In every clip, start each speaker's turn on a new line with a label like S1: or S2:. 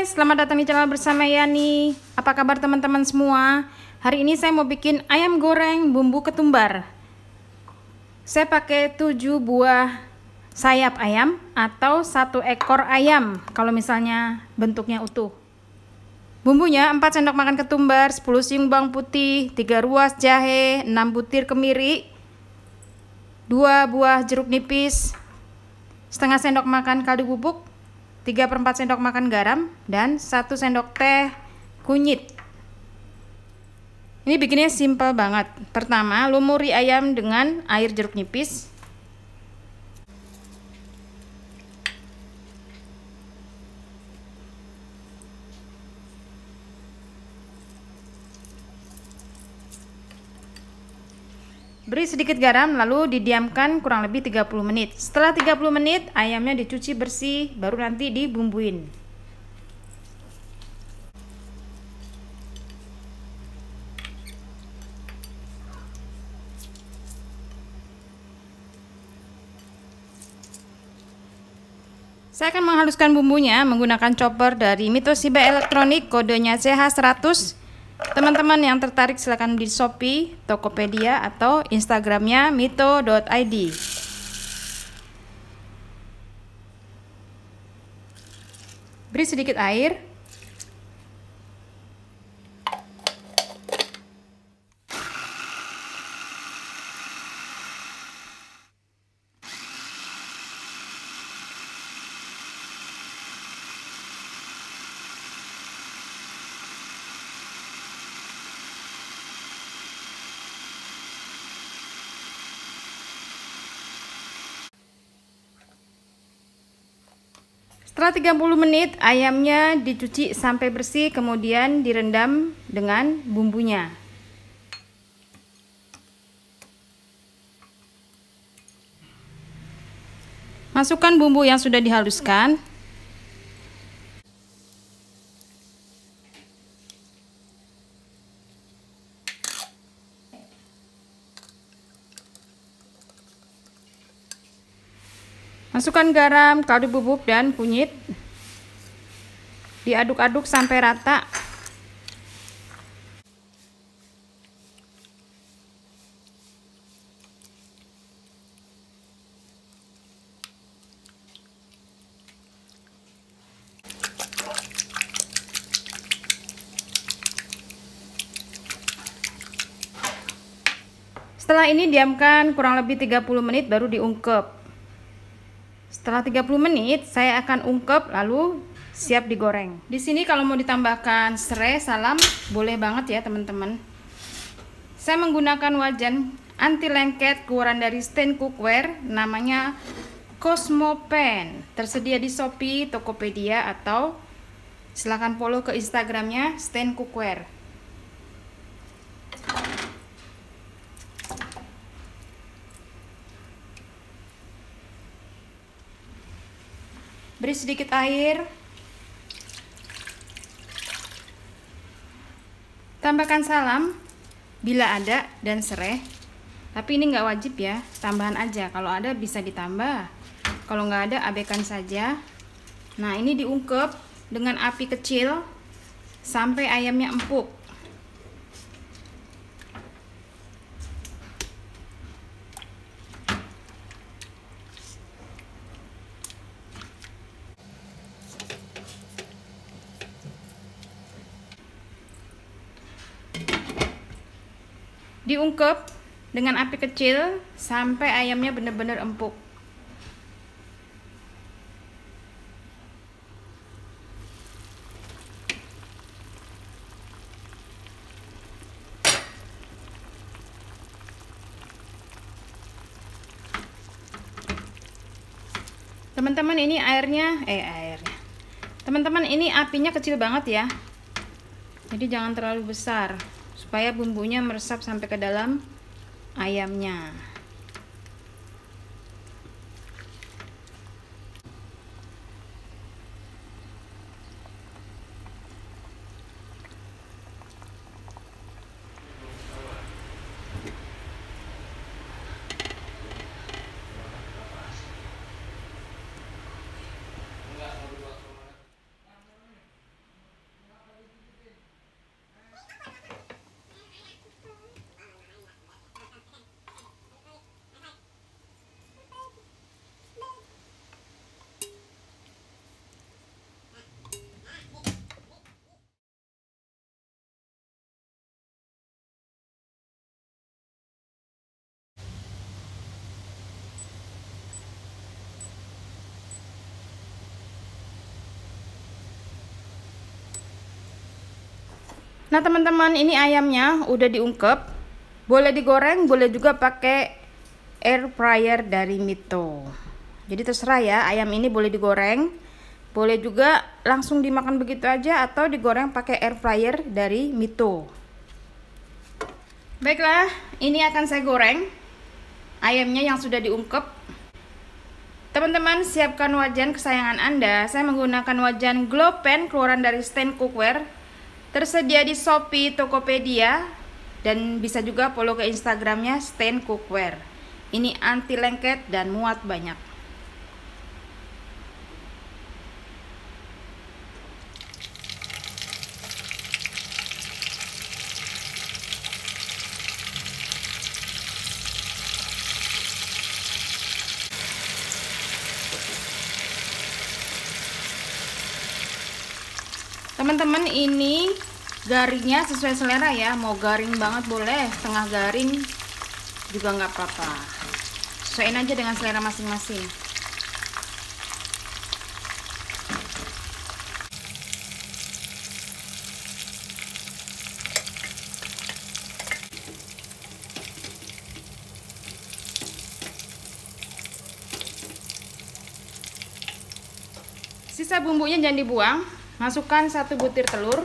S1: Hai, selamat datang di channel bersama Yani. Apa kabar teman-teman semua? Hari ini saya mau bikin ayam goreng bumbu ketumbar. Saya pakai 7 buah sayap ayam atau 1 ekor ayam kalau misalnya bentuknya utuh. Bumbunya 4 sendok makan ketumbar, 10 siung bawang putih, 3 ruas jahe, 6 butir kemiri, 2 buah jeruk nipis, setengah sendok makan kaldu bubuk, 3/4 sendok makan garam, dan 1 sendok teh kunyit. Ini bikinnya simple banget. Pertama, lumuri ayam dengan air jeruk nipis. Beri sedikit garam, lalu didiamkan kurang lebih 30 menit. Setelah 30 menit, ayamnya dicuci bersih, baru nanti dibumbuin. Saya akan menghaluskan bumbunya menggunakan chopper dari Mitoshiba Elektronik, kodenya CH100. Teman-teman yang tertarik silahkan di Shopee, Tokopedia, atau Instagramnya mito.id. Beri sedikit air. Setelah 30 menit, ayamnya dicuci sampai bersih, kemudian direndam dengan bumbunya. Masukkan bumbu yang sudah dihaluskan. Masukkan garam, kaldu bubuk, dan kunyit. Diaduk-aduk sampai rata. Setelah ini diamkan kurang lebih 30 menit baru diungkep. Setelah 30 menit saya akan ungkep lalu siap digoreng. Di sini kalau mau ditambahkan serai, salam, boleh banget ya teman-teman. Saya menggunakan wajan anti lengket keluaran dari Stain Cookware, namanya Cosmo Pan. Tersedia di Shopee, Tokopedia, atau silahkan follow ke Instagramnya Stain Cookware. Beri sedikit air. Tambahkan salam bila ada dan serai. Tapi ini nggak wajib ya, tambahan aja. Kalau ada bisa ditambah. Kalau nggak ada abaikan saja. Nah, ini diungkep dengan api kecil sampai ayamnya empuk. Diungkep dengan api kecil sampai ayamnya benar-benar empuk. Teman-teman, ini airnya teman-teman, ini apinya kecil banget ya. Jadi jangan terlalu besar, supaya bumbunya meresap sampai ke dalam ayamnya. Nah teman-teman, ini ayamnya udah diungkep. Boleh digoreng, boleh juga pakai air fryer dari Mito. Jadi terserah ya, ayam ini boleh digoreng, boleh juga langsung dimakan begitu aja, atau digoreng pakai air fryer dari Mito. Baiklah, ini akan saya goreng ayamnya yang sudah diungkep. Teman-teman, siapkan wajan kesayangan Anda. Saya menggunakan wajan glow pan keluaran dari Stand Cookware. Tersedia di Shopee, Tokopedia, dan bisa juga follow ke Instagramnya Stand Cookware. Ini anti lengket dan muat banyak. Teman-teman, ini garingnya sesuai selera ya, mau garing banget boleh, setengah garing juga nggak apa-apa, sesuaiin aja dengan selera masing-masing. Sisa bumbunya jangan dibuang. Masukkan 1 butir telur.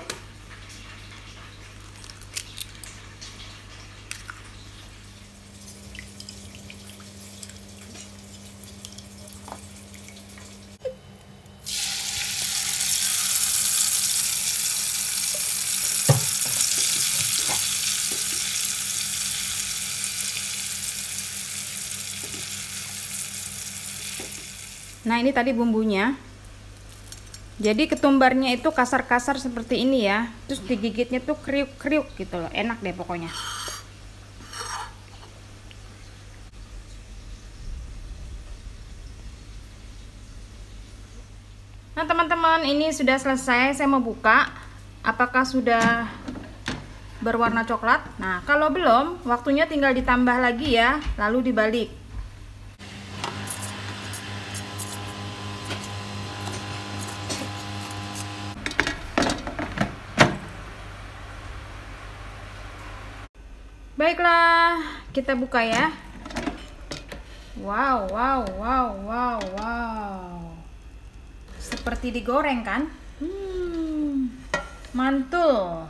S1: Nah, ini tadi bumbunya. Jadi ketumbarnya itu kasar-kasar seperti ini ya. Terus digigitnya tuh kriuk-kriuk gitu loh. Enak deh pokoknya. Nah teman-teman, ini sudah selesai. Saya mau buka. Apakah sudah berwarna coklat? Nah kalau belum, waktunya tinggal ditambah lagi ya. Lalu dibalik. Baiklah, kita buka ya. Wow, wow, wow, wow, wow. Seperti digoreng kan? Mantul.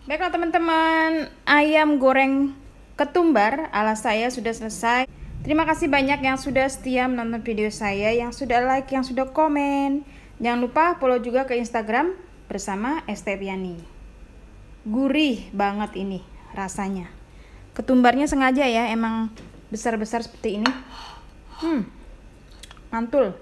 S1: Baiklah teman-teman, ayam goreng ketumbar ala saya sudah selesai. Terima kasih banyak yang sudah setia menonton video saya, yang sudah like, yang sudah komen. Jangan lupa follow juga ke Instagram bersama Estepiani. Gurih banget ini rasanya. Ketumbarnya sengaja ya, emang besar-besar seperti ini. Mantul.